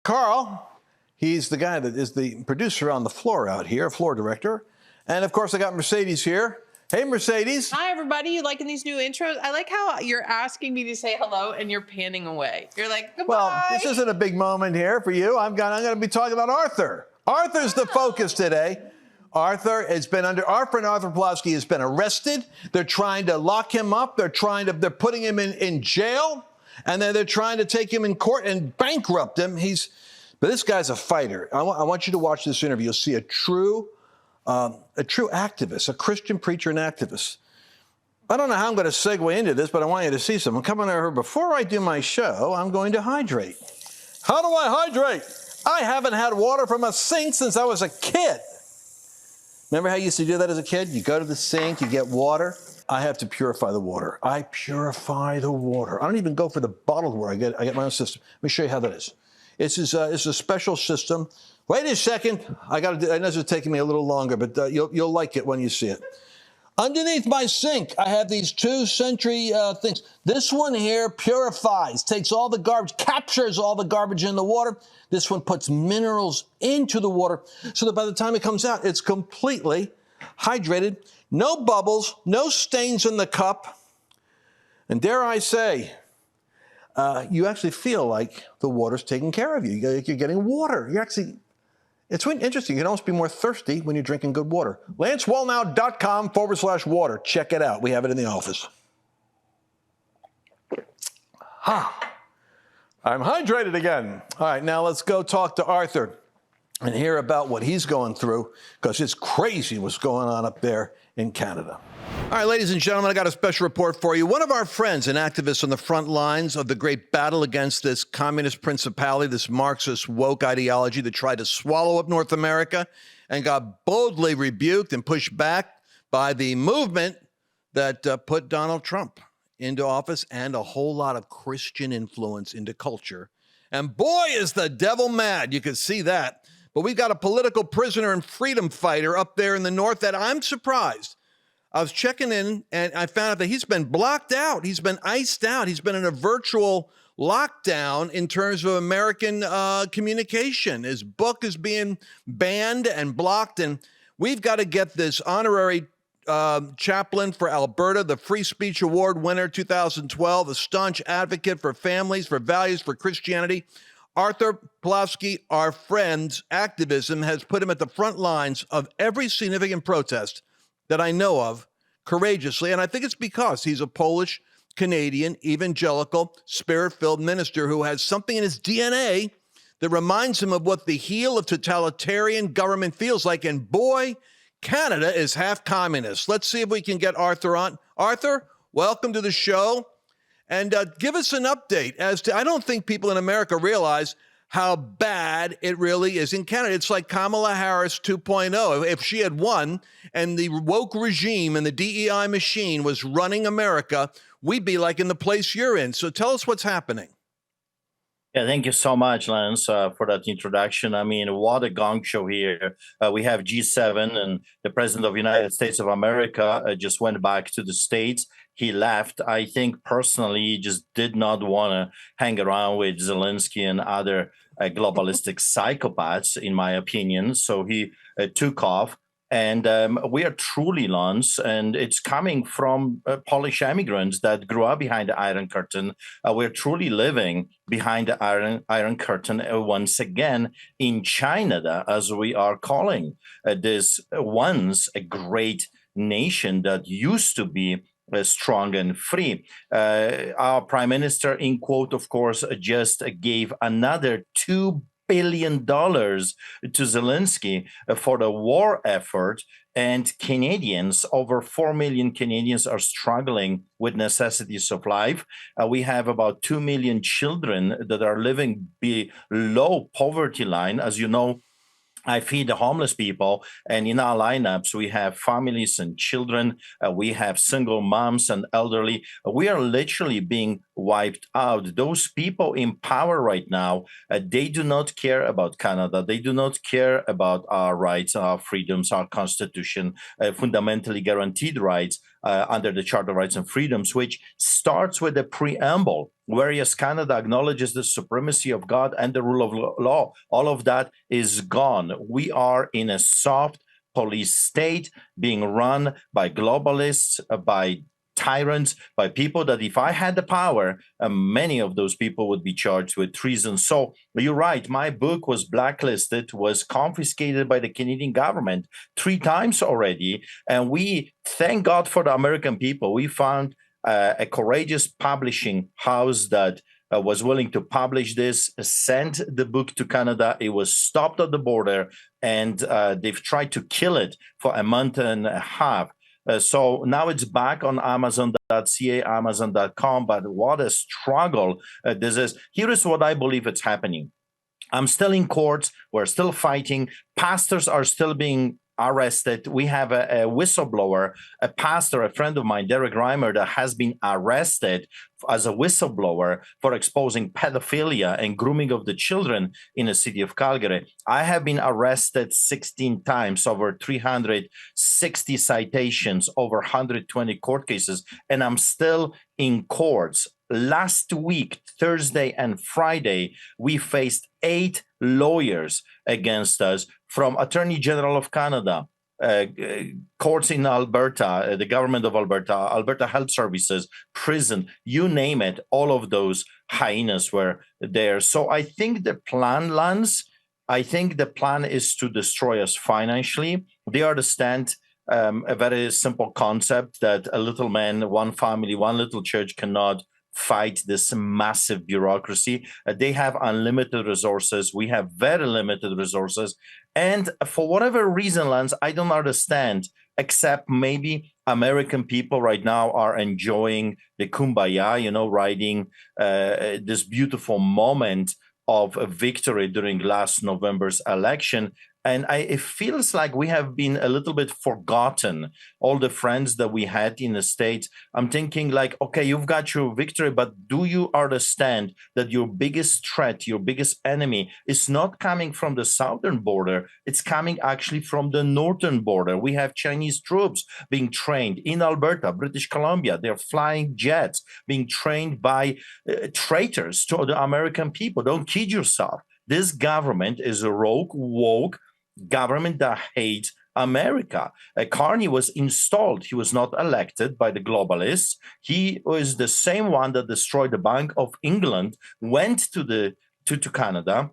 Carl, he's the guy that is the producer on the floor out here, floor director. And of course, I got Mercedes here. Hey, Mercedes. Hi, everybody. You liking these new intros? I like how you're asking me to say hello and you're panning away. You're like, goodbye. Well, this isn't a big moment here for you. I'm going to be talking about Arthur. Arthur's the focus today. Arthur Artur Pawlowski has been arrested. They're trying to lock him up. They're putting him in jail. And then they're trying to take him in court and bankrupt him. But this guy's a fighter. I want you to watch this interview. You'll see a true activist, a Christian preacher and activist. I don't know how I'm going to segue into this, but I want you to see something. Come on over. Before I do my show, I'm going to hydrate. How do I hydrate? I haven't had water from a sink since I was a kid. Remember how you used to do that as a kid? You go to the sink, you get water. I have to purify the water. I purify the water. I don't even go for the bottled water. I get my own system. Let me show you how that is. It's a special system. Wait a second. I know this is taking me a little longer, but you'll like it when you see it. Underneath my sink, I have these 2-century things. This one here purifies, takes all the garbage, captures all the garbage in the water. This one puts minerals into the water so that by the time it comes out, it's completely hydrated. No bubbles, no stains in the cup. And dare I say, you actually feel like the water's taking care of you. You're getting water. It's really interesting. You can almost be more thirsty when you're drinking good water. LanceWallnau.com/water. Check it out. We have it in the office. I'm hydrated again. All right, now let's go talk to Arthur and hear about what he's going through, because it's crazy what's going on up there in Canada. All right, ladies and gentlemen, I got a special report for you. One of our friends, an activist on the front lines of the great battle against this communist principality, this Marxist woke ideology that tried to swallow up North America and got boldly rebuked and pushed back by the movement that put Donald Trump into office and a whole lot of Christian influence into culture. And boy, is the devil mad. You can see that. But we've got a political prisoner and freedom fighter up there in the north that I'm surprised. I was checking in and I found out that he's been blocked out. He's been iced out. He's been in a virtual lockdown in terms of American communication. His book is being banned and blocked. And we've got to get this honorary chaplain for Alberta, the Free Speech Award winner 2012, a staunch advocate for families, for values, for Christianity. Artur Pawlowski, our friend's activism has put him at the front lines of every significant protest that I know of courageously. And I think it's because he's a Polish, Canadian, evangelical, spirit-filled minister who has something in his DNA that reminds him of what the heel of totalitarian government feels like. And boy, Canada is half communist. Let's see if we can get Arthur on. Arthur, welcome to the show. And give us an update as to, I don't think people in America realize how bad it really is in Canada. It's like Kamala Harris 2.0. If she had won and the woke regime and the DEI machine was running America, we'd be like in the place you're in. So tell us what's happening. Yeah, thank you so much, Lance, for that introduction. I mean, what a gong show here. We have G7 and the President of the United States of America just went back to the States. He left. I think personally, he just did not want to hang around with Zelensky and other globalistic psychopaths, in my opinion. So he took off. And we are truly, Lance, and it's coming from Polish immigrants that grew up behind the Iron Curtain. We're truly living behind the Iron Curtain once again in China, as we are calling this once a great nation that used to be strong and free. Our prime minister, in quote, of course, just gave another $2 billion to Zelensky for the war effort. And Canadians, over 4 million Canadians are struggling with necessities of life. We have about 2 million children that are living below poverty line. As you know, I feed the homeless people, and in our lineups, we have families and children. We have single moms and elderly. We are literally being wiped out. Those people in power right now, they do not care about Canada. They do not care about our rights, our freedoms, our constitution, fundamentally guaranteed rights. under the Charter of Rights and Freedoms, which starts with the preamble, whereas Canada acknowledges the supremacy of God and the rule of law. All of that is gone. We are in a soft police state being run by globalists, by tyrants, by people that if I had the power, many of those people would be charged with treason. So you're right. My book was blacklisted, was confiscated by the Canadian government 3 times already. And we thank God for the American people. We found a courageous publishing house that was willing to publish this, sent the book to Canada. It was stopped at the border, and they've tried to kill it for a month and a half. So now it's back on Amazon.ca, Amazon.com. But what a struggle this is. Here is what I believe it's happening. I'm still in courts. We're still fighting. Pastors are still being arrested. We have a whistleblower, a pastor, a friend of mine, Derek Reimer, that has been arrested as a whistleblower for exposing pedophilia and grooming of the children in the city of Calgary. I have been arrested 16 times, over 360 citations, over 120 court cases, and I'm still in courts. Last week, Thursday and Friday, we faced 8 lawyers against us, from Attorney General of Canada, courts in Alberta, the government of Alberta, Alberta Health Services, prison, you name it, all of those hyenas were there. So I think the plan, Lance, I think the plan is to destroy us financially. They understand a very simple concept that a little man, one family, one little church cannot fight this massive bureaucracy. They have unlimited resources. We have very limited resources. And for whatever reason, Lance, I don't understand, except maybe American people right now are enjoying the kumbaya, riding this beautiful moment of a victory during last November's election. And it feels like we have been a little bit forgotten, all the friends that we had in the States. I'm thinking like, okay, you've got your victory, but do you understand that your biggest threat, your biggest enemy is not coming from the southern border? It's coming actually from the northern border. We have Chinese troops being trained in Alberta, British Columbia. They're flying jets, being trained by traitors to the American people. Don't kid yourself. This government is a rogue, woke government that hates America. Carney was installed. He was not elected by the globalists. He was the same one that destroyed the Bank of England, went to Canada,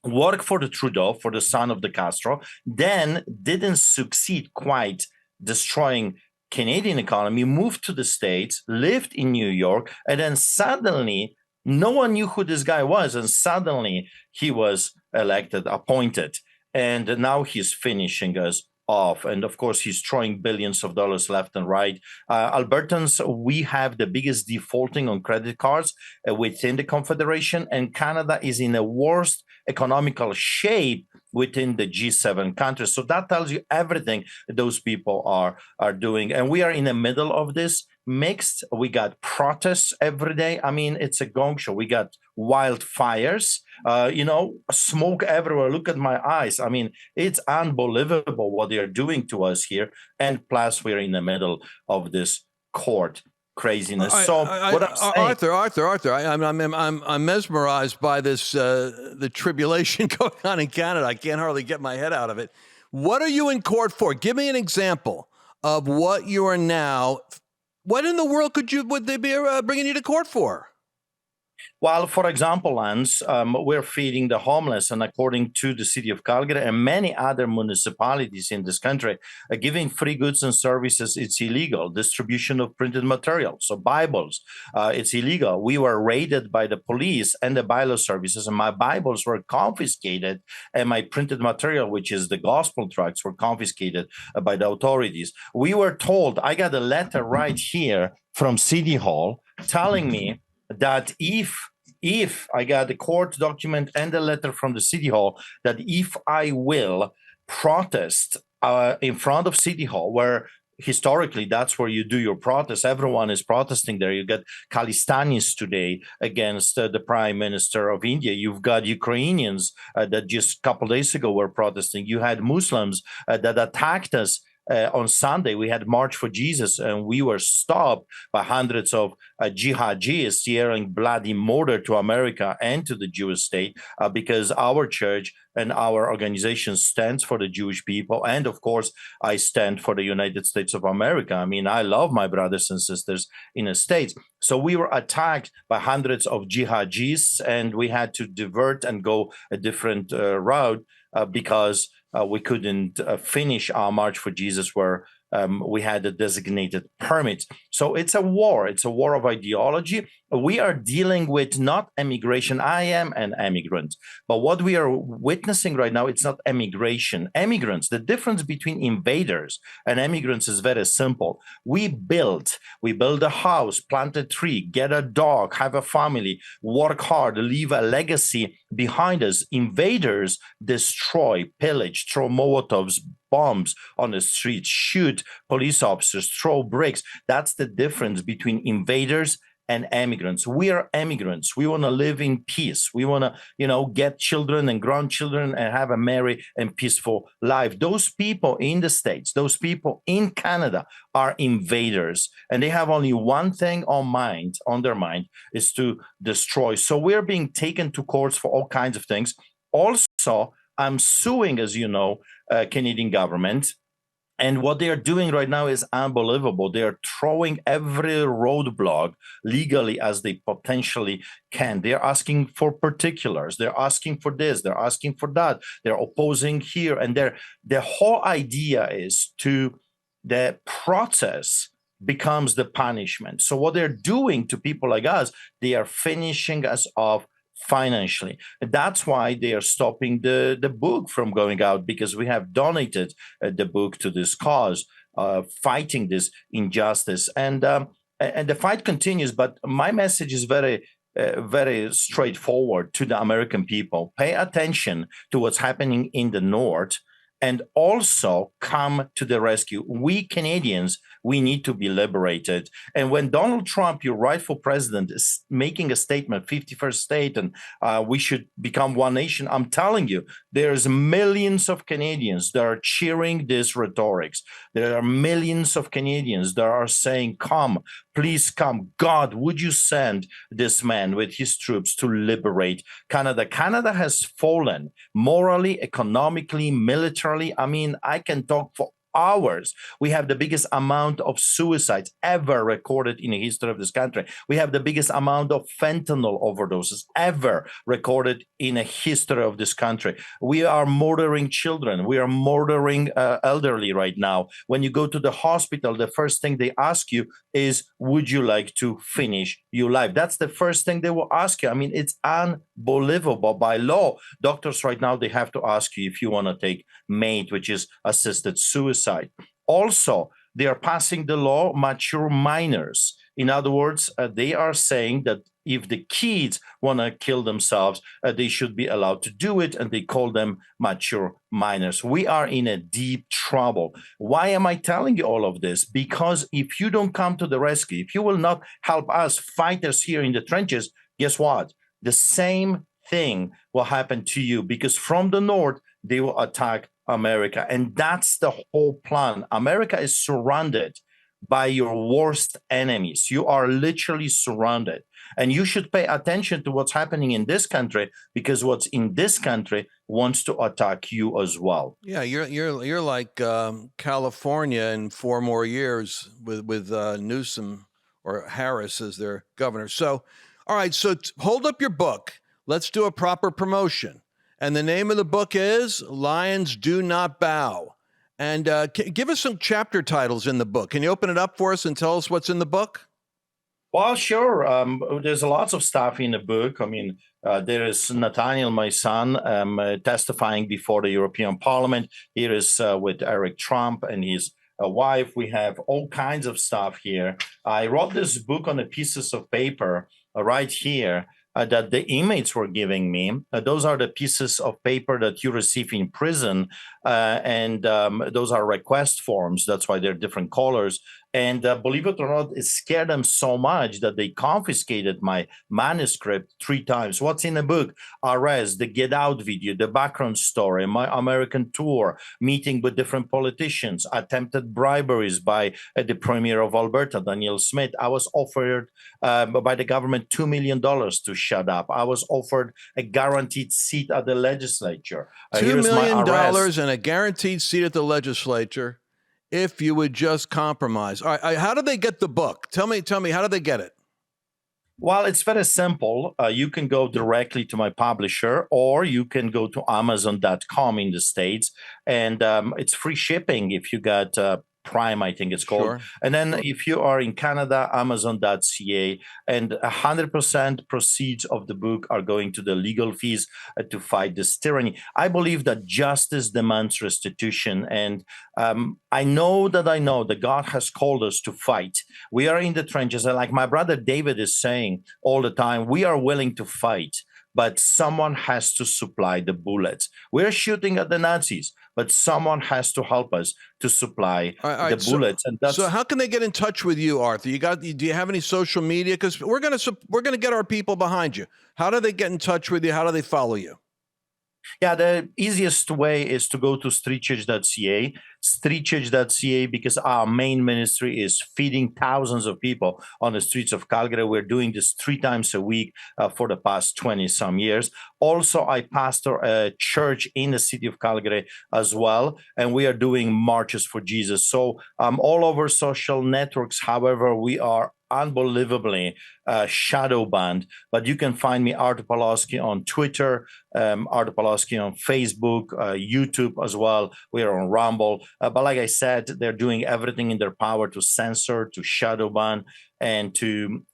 worked for the Trudeau, for the son of the Castro, then didn't succeed quite destroying Canadian economy, moved to the States, lived in New York, and then suddenly no one knew who this guy was, and suddenly he was elected, appointed, and now he's finishing us off. And of course, he's throwing billions of dollars left and right. Albertans, we have the biggest defaulting on credit cards within the Confederation, and Canada is in the worst economical shape within the G7 countries. So that tells you everything those people are doing. And we are in the middle of this mixed. We got protests every day. I mean, it's a gong show. We got wildfires, smoke everywhere. Look at my eyes. I mean, it's unbelievable what they're doing to us here. And plus, we're in the middle of this court craziness. Arthur, I'm mesmerized by this the tribulation going on in Canada. I can't hardly get my head out of it. What are you in court for? Give me an example of what you are now. What in the world would they be bringing you to court for? Well, for example, Lance, we're feeding the homeless, and according to the city of Calgary and many other municipalities in this country, giving free goods and services, it's illegal. Distribution of printed materials, so Bibles, it's illegal. We were raided by the police and the Bible services, and my Bibles were confiscated, and my printed material, which is the gospel tracts, were confiscated by the authorities. We were told, I got a letter right here from City Hall telling me that if I got the court document and a letter from the City Hall, that if I will protest in front of City Hall, where historically that's where you do your protest, everyone is protesting there. You get Khalistanis today against the Prime Minister of India. You've got Ukrainians that just a couple days ago were protesting. You had Muslims that attacked us on Sunday, we had March for Jesus, and we were stopped by hundreds of jihadists yelling bloody murder to America and to the Jewish state because our church and our organization stands for the Jewish people. And of course, I stand for the United States of America. I mean, I love my brothers and sisters in the States. So we were attacked by hundreds of jihadists, and we had to divert and go a different route because we couldn't finish our March for Jesus where we had a designated permit. So it's a war. It's a war of ideology. We are dealing with not immigration. I am an immigrant. But what we are witnessing right now, it's not immigration. Immigrants, the difference between invaders and immigrants is very simple. We build a house, plant a tree, get a dog, have a family, work hard, leave a legacy behind us. Invaders destroy, pillage, throw Molotovs, bombs on the streets, shoot police officers, throw bricks. That's the difference between invaders and immigrants. We are immigrants. We want to live in peace. We want to, get children and grandchildren and have a merry and peaceful life. Those people in the States, those people in Canada are invaders, and they have only one thing on their mind is to destroy. So we're being taken to courts for all kinds of things. Also, I'm suing, as you know, Canadian government. And what they are doing right now is unbelievable. They are throwing every roadblock legally as they potentially can. They're asking for particulars. They're asking for this. They're asking for that. They're opposing here. And their whole idea is the process becomes the punishment. So what they're doing to people like us, they are finishing us off financially. That's why they are stopping the book from going out, because we have donated the book to this cause, fighting this injustice. And the fight continues. But my message is very straightforward to the American people. Pay attention to what's happening in the North, and also come to the rescue. We Canadians, we need to be liberated. And when Donald Trump, your rightful president, is making a statement, 51st state, and we should become one nation, I'm telling you, there's millions of Canadians that are cheering this rhetorics. There are millions of Canadians that are saying, come, please come. God, would you send this man with his troops to liberate Canada? Canada has fallen morally, economically, militarily. I mean, I can talk for hours. We have the biggest amount of suicides ever recorded in the history of this country. We have the biggest amount of fentanyl overdoses ever recorded in the history of this country. We are murdering children. We are murdering elderly right now. When you go to the hospital, the first thing they ask you is, would you like to finish your life? That's the first thing they will ask you. I mean, it's unbelievable. By law, doctors right now, they have to ask you if you want to take MAID, which is assisted suicide. Also, they are passing the law, mature minors. In other words, they are saying that if the kids want to kill themselves, they should be allowed to do it, and they call them mature minors. We are in a deep trouble. Why am I telling you all of this? Because if you don't come to the rescue, if you will not help us fighters here in the trenches, guess what? The same thing will happen to you, because from the north, they will attack America. And that's the whole plan. America is surrounded by your worst enemies. You are literally surrounded. And you should pay attention to what's happening in this country, because what's in this country wants to attack you as well. Yeah, you're like California in 4 more years with Newsom or Harris as their governor. So, all right, so hold up your book. Let's do a proper promotion. And the name of the book is Lions Do Not Bow. And give us some chapter titles in the book. Can you open it up for us and tell us what's in the book? Well, sure. There's lots of stuff in the book. I mean, there is Nathaniel, my son, testifying before the European Parliament. Here is with Eric Trump and his wife. We have all kinds of stuff here. I wrote this book on the pieces of paper right here that the inmates were giving me. Those are the pieces of paper that you receive in prison, and those are request forms. That's why they're different colors. And believe it or not, it scared them so much that they confiscated my manuscript 3 times. What's in the book? Arrest, the Get Out video, the background story, my American tour, meeting with different politicians, attempted briberies by the Premier of Alberta, Danielle Smith. I was offered by the government $2 million to shut up. I was offered a guaranteed seat at the legislature. $2 million and a guaranteed seat at the legislature if you would just compromise. All right, how do they get the book? Tell me, how do they get it? Well, it's very simple. You can go directly to my publisher, or you can go to Amazon.com in the States, and it's free shipping if you got Prime, I think it's called. Sure. And then if you are in Canada, Amazon.ca, and 100% proceeds of the book are going to the legal fees to fight this tyranny. I believe that justice demands restitution. And I know that God has called us to fight. We are in the trenches. And like my brother David is saying all the time, we are willing to fight, but someone has to supply the bullets. We're shooting at the Nazis, but someone has to help us to supply the bullets. And that's, so how can they get in touch with you, Arthur? Do you have any social media? Because we're gonna get our people behind you. How do they get in touch with you? How do they follow you? Yeah, the easiest way is to go to streetchurch.ca, because our main ministry is feeding thousands of people on the streets of Calgary. We're doing this 3 times a week for the past 20-some years. Also, I pastor a church in the city of Calgary as well, and we are doing marches for Jesus. So all over social networks, however, we are unbelievably shadow banned, but you can find me, Artur Pawlowski, on Twitter, Artur Pawlowski on Facebook, YouTube as well. We are on Rumble. But like I said, they're doing everything in their power to censor, to shadow ban, and to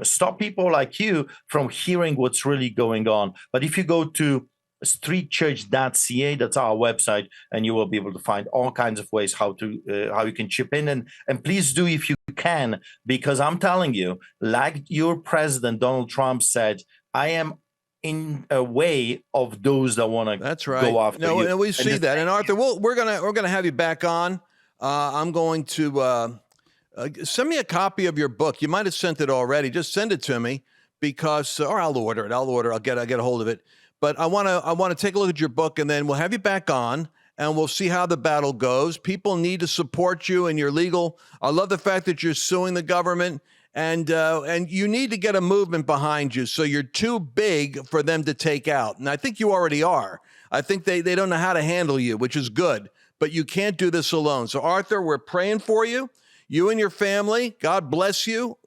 stop people like you from hearing what's really going on. But if you go to streetchurch.ca, that's our website, and you will be able to find all kinds of ways how you can chip in, and please do if you can, because I'm telling you, like your president Donald Trump said, I am in a way of those that want to go after you. No, we see that. And Arthur, we're gonna have you back on. I'm going to send me a copy of your book. You might have sent it already. Just send it to me, because or I'll order it. I'll get a hold of it. But I want to take a look at your book, and then we'll have you back on, and we'll see how the battle goes. People need to support you and your legal. I love the fact that you're suing the government, and you need to get a movement behind you, so you're too big for them to take out. And I think you already are. I think they don't know how to handle you, which is good. But you can't do this alone. So Arthur, we're praying for you. You and your family. God bless you.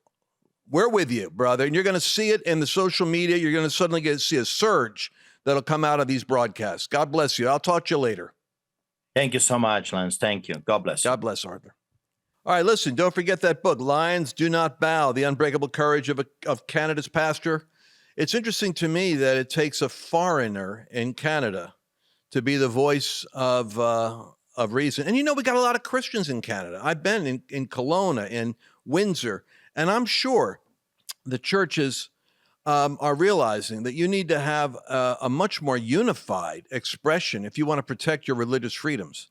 We're with you, brother. And you're going to see it in the social media. You're going to suddenly see a surge that'll come out of these broadcasts. God bless you. I'll talk to you later. Thank you so much, Lance. Thank you. God bless. God bless, Arthur. All right, listen, don't forget that book, Lions Do Not Bow, The Unbreakable Courage of Canada's Pastor. It's interesting to me that it takes a foreigner in Canada to be the voice of reason. And you know, we got a lot of Christians in Canada. I've been in Kelowna, in Windsor, and I'm sure the churches are realizing that you need to have a much more unified expression if you want to protect your religious freedoms.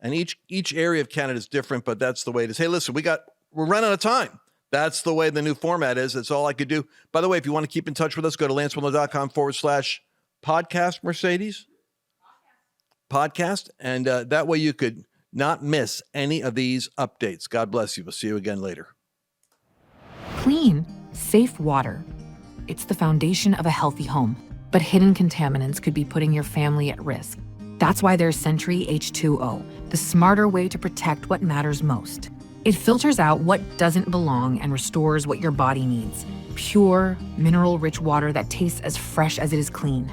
And each area of Canada is different, but that's the way it is. Hey, listen, we're running out of time. That's the way the new format is. That's all I could do. By the way, if you want to keep in touch with us, go to lancewallnau.com/podcast, Mercedes. Podcast. And that way you could not miss any of these updates. God bless you. We'll see you again later. Clean, safe water. It's the foundation of a healthy home, but hidden contaminants could be putting your family at risk. That's why there's Sentry H2O, the smarter way to protect what matters most. It filters out what doesn't belong and restores what your body needs. Pure, mineral-rich water that tastes as fresh as it is clean.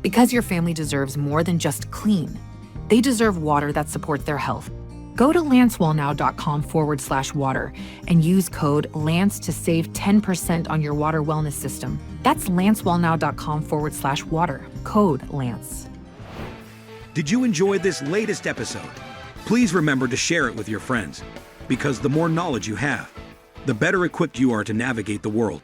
Because your family deserves more than just clean. They deserve water that supports their health. Go to lancewallnau.com/water and use code LANCE to save 10% on your water wellness system. That's lancewallnau.com/water, code LANCE. Did you enjoy this latest episode? Please remember to share it with your friends, because the more knowledge you have, the better equipped you are to navigate the world.